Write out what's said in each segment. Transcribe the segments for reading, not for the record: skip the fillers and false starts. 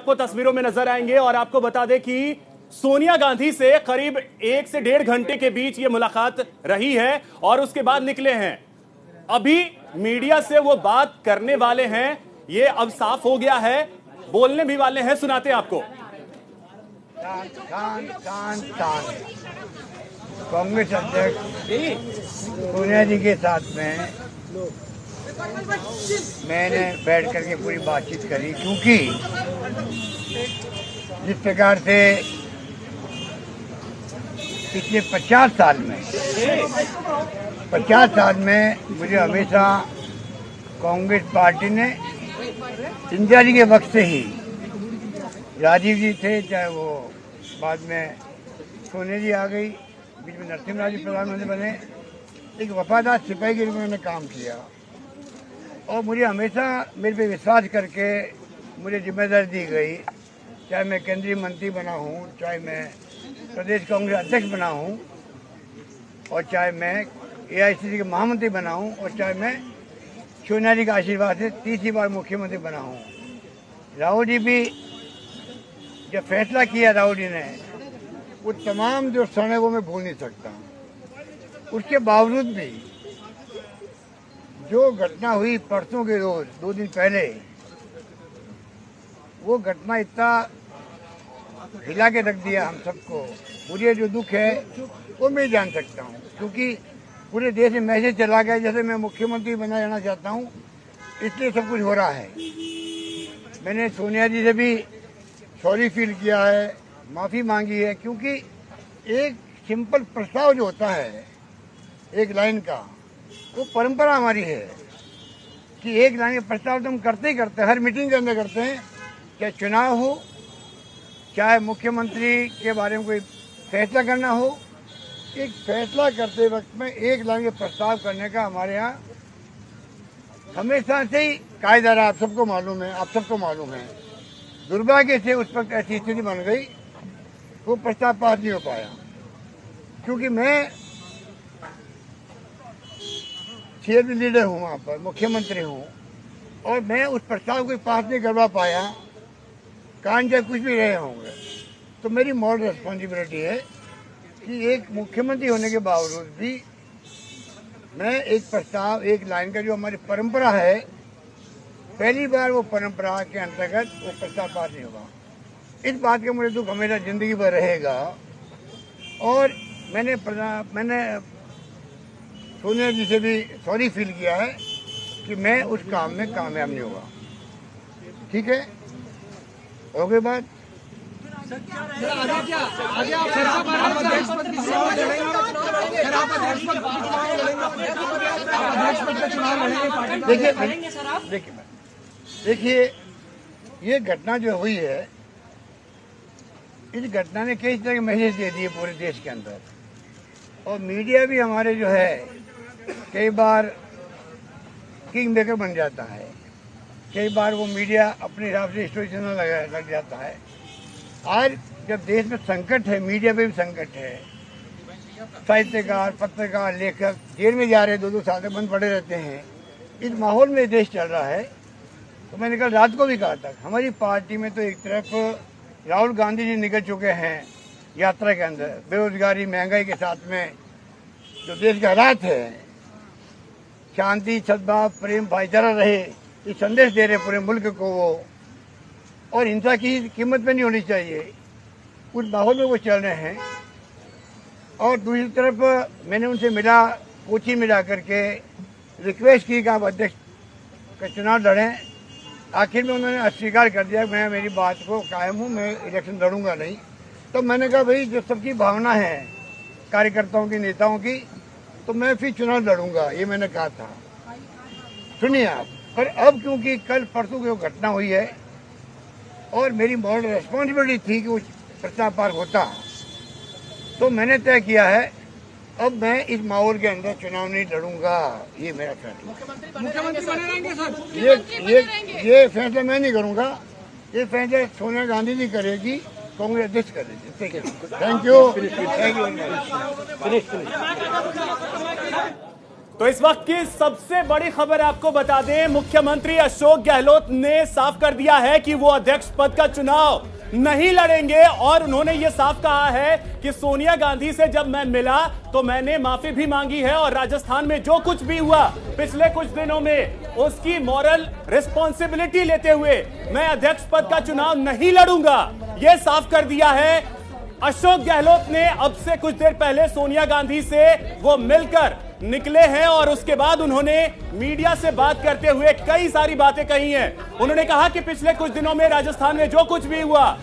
को तस्वीरों में नजर आएंगे और आपको बता दें कि सोनिया गांधी से करीब 1 से 1.5 घंटे के बीच ये मुलाकात रही है और उसके बाद निकले हैं। अभी मीडिया से वो बात करने वाले हैं, ये अब साफ हो गया है, बोलने भी वाले हैं, सुनाते हैं आपको। कांग्रेस अध्यक्ष सोनिया जी के साथ में मैंने बैठ करके पूरी बातचीत करी, क्योंकि जिस प्रकार से पिछले 50 साल में मुझे हमेशा कांग्रेस पार्टी ने इंदिरा जी के वक्त से ही, राजीव जी थे, चाहे वो बाद में सोनिया जी आ गई, बीच में नरसिम्हा जी प्रधानमंत्री बने, एक वफादार सिपाही के रूप में मैंने काम किया और मुझे हमेशा मेरे पे विश्वास करके मुझे जिम्मेदारी दी गई, चाहे मैं केंद्रीय मंत्री बना हूँ, चाहे मैं प्रदेश कांग्रेस अध्यक्ष बना हूँ, और चाहे मैं AICC के महामंत्री बना हूँ, और चाहे मैं सोनिया जी का आशीर्वाद से तीसरी बार मुख्यमंत्री बना हूँ। राहुल जी भी जब फैसला किया राहुल जी ने, वो तमाम जो क्षण है वो मैं भूल नहीं सकता। उसके बावजूद भी जो घटना हुई परसों के रोज 2 दिन पहले, वो घटना इतना हिला के रख दिया हम सबको। मुझे जो दुख है वो मैं जान सकता हूँ, क्योंकि पूरे देश में मैसेज चला गया जैसे मैं मुख्यमंत्री बना जाना चाहता हूँ, इसलिए सब कुछ हो रहा है। मैंने सोनिया जी से भी सॉरी फील किया है, माफ़ी मांगी है, क्योंकि एक सिंपल प्रस्ताव जो होता है एक लाइन का, वो परंपरा हमारी है कि एक लाइन का प्रस्ताव तो हम करते ही करते हैं, हर मीटिंग के अंदर करते हैं, चाहे चुनाव हो, चाहे मुख्यमंत्री के बारे में कोई फैसला करना हो। एक फैसला करते वक्त में एक लाइन का प्रस्ताव करने का हमारे यहाँ हमेशा से ही कायदा रहा, आप सबको मालूम है, आप सबको मालूम है। दुर्भाग्य से उस वक्त ऐसी स्थिति बन गई, वो प्रस्ताव पास नहीं हो पाया, क्योंकि मैं सीएम लीडर हूँ, वहाँ पर मुख्यमंत्री हूँ, और मैं उस प्रस्ताव को पास नहीं करवा पाया, कारण चाहे कुछ भी रहे होंगे, तो मेरी मॉरल रिस्पॉन्सिबिलिटी है कि एक मुख्यमंत्री होने के बावजूद भी मैं एक प्रस्ताव, एक लाइन का जो हमारी परंपरा है, पहली बार वो परंपरा के अंतर्गत वो प्रस्ताव पास नहीं होगा। इस बात का मुझे दुख हमेशा जिंदगी भर रहेगा, और मैंने सोनिया जी से भी सॉरी फील किया है कि मैं उस काम में कामयाब नहीं होगा। ठीक है, हो गई बात। देखिए ये घटना जो हुई है, इस घटना ने कई तरह के मैसेज दे दिए पूरे देश के अंदर, और मीडिया भी हमारे जो है कई बार किंग मेकर बन जाता है, कई बार वो मीडिया अपने हिसाब से स्टोरी चैनल लग जाता है। आज जब देश में संकट है, मीडिया पे भी संकट है, साहित्यकार, पत्रकार, लेखक जेल में जा रहे, 2-2 साल तक बंद पड़े रहते हैं, इस माहौल में देश चल रहा है। तो मैंने कल रात को भी कहा था, हमारी पार्टी में तो एक तरफ राहुल गांधी जी निकल चुके हैं यात्रा के अंदर, बेरोजगारी, महंगाई के साथ में जो देश के हालात है, शांति, सद्भाव, प्रेम, भाईचारा रहे, ये संदेश दे रहे पूरे मुल्क को वो, और हिंसा की कीमत में नहीं होनी चाहिए, उस माहौल में वो चल रहे हैं। और दूसरी तरफ मैंने उनसे मिला, कोची में जा करके रिक्वेस्ट की कि आप अध्यक्ष का चुनाव लड़ें। आखिर में उन्होंने अस्वीकार कर दिया, मैं मेरी बात को कायम हूँ, मैं इलेक्शन लड़ूंगा नहीं। तो मैंने कहा भाई, जो सबकी भावना है कार्यकर्ताओं की, नेताओं की, तो मैं फिर चुनाव लड़ूंगा, ये मैंने कहा था। सुनिए आप, पर अब क्योंकि कल परसों की जो घटना हुई है और मेरी मॉरल रिस्पॉन्सिबिलिटी थी कि वो प्रस्ताव पार होता, तो मैंने तय किया है अब मैं इस माहौल के अंदर चुनाव नहीं लड़ूंगा, ये मेरा फैसला। मुख्यमंत्री बने रहेंगे सर? ये फैसला मैं नहीं करूंगा, ये फैसला सोनिया गांधी जी करेगी, कांग्रेस अध्यक्ष करेगी। Thank you. तो इस वक्त की सबसे बड़ी खबर आपको बता दें, मुख्यमंत्री अशोक गहलोत ने साफ कर दिया है कि वो अध्यक्ष पद का चुनाव नहीं लड़ेंगे और उन्होंने ये साफ कहा है कि सोनिया गांधी से जब मैं मिला तो मैंने माफी भी मांगी है और राजस्थान में जो कुछ भी हुआ पिछले कुछ दिनों में उसकी मॉरल रिस्पॉन्सिबिलिटी लेते हुए मैं अध्यक्ष पद का चुनाव नहीं लड़ूंगा। यह साफ कर दिया है अशोक गहलोत ने। अब से कुछ देर पहले सोनिया गांधी से वो मिलकर निकले हैं और उसके बाद उन्होंने मीडिया से बात करते हुए कई सारी बातें कही हैं। उन्होंने कहा कि पिछले कुछ दिनों में राजस्थान में जो कुछ भी हुआ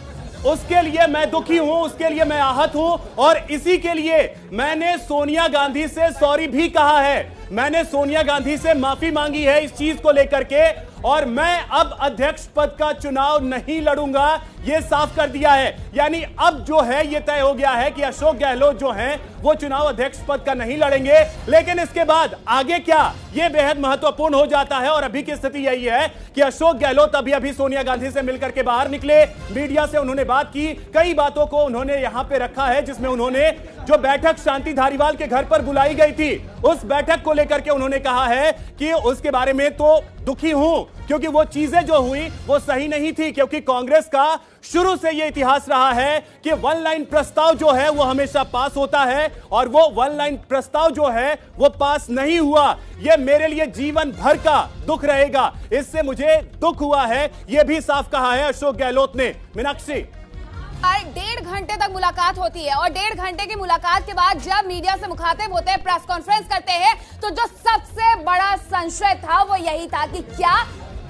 उसके लिए मैं दुखी हूं, उसके लिए मैं आहत हूं और इसी के लिए मैंने सोनिया गांधी से सॉरी भी कहा है। मैंने सोनिया गांधी से माफी मांगी है इस चीज को लेकर के और मैं अब अध्यक्ष पद का चुनाव नहीं लड़ूंगा, यह साफ कर दिया है। यानी अब जो है यह तय हो गया है कि अशोक गहलोत जो हैं वो चुनाव अध्यक्ष पद का नहीं लड़ेंगे। लेकिन इसके बाद आगे क्या, यह बेहद महत्वपूर्ण हो जाता है और अभी की स्थिति यही है कि अशोक गहलोत अभी सुनिया गांधी से मिलकर के बाहर निकले, मीडिया से उन्होंने बात की, कई बातों को उन्होंने यहां पे रखा है जिसमें उन्होंने जो बैठक शांति धारीवाल के घर पर बुलाई गई थी उस बैठक को लेकर के उन्होंने कहा है कि उसके बारे में तो दुखी हूं क्योंकि वो चीजें जो हुई वो सही नहीं थी, क्योंकि कांग्रेस का शुरू से यह इतिहास रहा है कि वन लाइन प्रस्ताव जो है वो हमेशा पास होता है और वो वन लाइन प्रस्ताव जो है वो पास नहीं हुआ। ये मेरे लिए जीवन भर का दुख रहेगा, इससे मुझे दुख हुआ है, यह भी साफ कहा है अशोक गहलोत ने। मीनाक्षी, 1.5 घंटे तक मुलाकात होती है और 1.5 घंटे की मुलाकात के बाद जब मीडिया से मुखातिब होते हैं, प्रेस कॉन्फ्रेंस करते हैं, तो जो सबसे बड़ा संशय था वो यही था कि क्या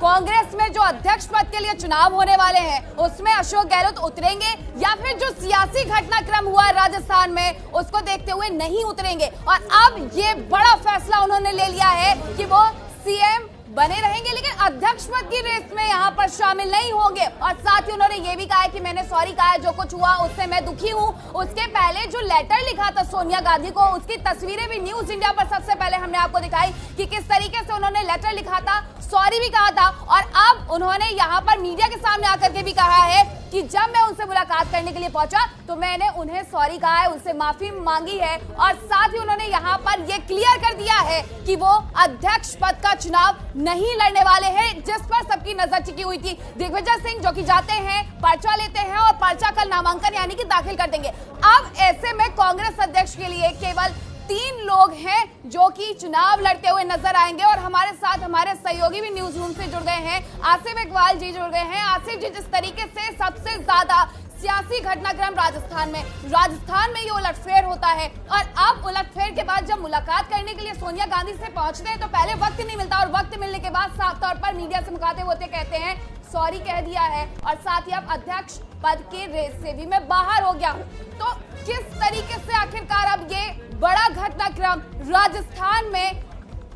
कांग्रेस में जो अध्यक्ष पद के लिए चुनाव होने वाले हैं उसमें अशोक गहलोत उतरेंगे या फिर जो सियासी घटनाक्रम हुआ राजस्थान में उसको देखते हुए नहीं उतरेंगे। और अब ये बड़ा फैसला उन्होंने ले लिया है कि वो सीएम बने रहेंगे लेकिन अध्यक्ष पद की रेस में यहाँ पर शामिल नहीं होंगे। और साथ ही उन्होंने ये भी कहा है कि मैंने सॉरी कहा है, जो कुछ हुआ उससे मैं दुखी हूँ। उसके पहले जो लेटर लिखा था सोनिया गांधी को, उसकी तस्वीरें भी न्यूज इंडिया पर सबसे पहले हमने आपको दिखाई कि किस तरीके से उन्होंने लेटर लिखा था, सॉरी भी कहा था। और अब उन्होंने यहाँ पर मीडिया के सामने आकर के भी कहा है कि जब मैं उनसे मुलाकात करने के लिए पहुंचा तो मैंने उन्हें सॉरी कहा है, उनसे माफी मांगी है। और साथ ही उन्होंने यहाँ पर यह क्लियर कर दिया है कि वो अध्यक्ष पद का चुनाव नहीं लड़ने वाले हैं, जिस पर सबकी नजर टिकी हुई थी। दिग्विजय सिंह जो कि जाते हैं, पर्चा लेते हैं और पर्चा कल नामांकन यानी कि दाखिल कर देंगे। अब ऐसे में कांग्रेस अध्यक्ष के लिए केवल 3 लोग हैं जो कि चुनाव लड़ते हुए नजर आएंगे और हमारे साथ हमारे सहयोगी भी न्यूज रूम से जुड़ गए हैं। आसिफ इकबाल जी जुड़ गए हैं। आसिफ जी, जिस तरीके से सबसे ज्यादा सियासी घटनाक्रम राजस्थान में ये उलटफेर होता है और अब उलटफेर के बाद जब मुलाकात करने के लिए सोनिया गांधी से पहुंचते हैं तो पहले वक्त नहीं मिलता और वक्त मिलने के बाद साफ तौर पर मीडिया से मुखातिब होते कहते हैं सॉरी कह दिया है और साथ ही अब अध्यक्ष पद के रेस से भी मैं बाहर हो गया हूं। तो किस तरीके से आखिरकार अब ये बड़ा घटनाक्रम राजस्थान में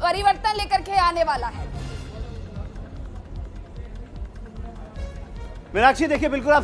परिवर्तन लेकर के आने वाला है? मीनाक्षी, देखिए बिल्कुल आप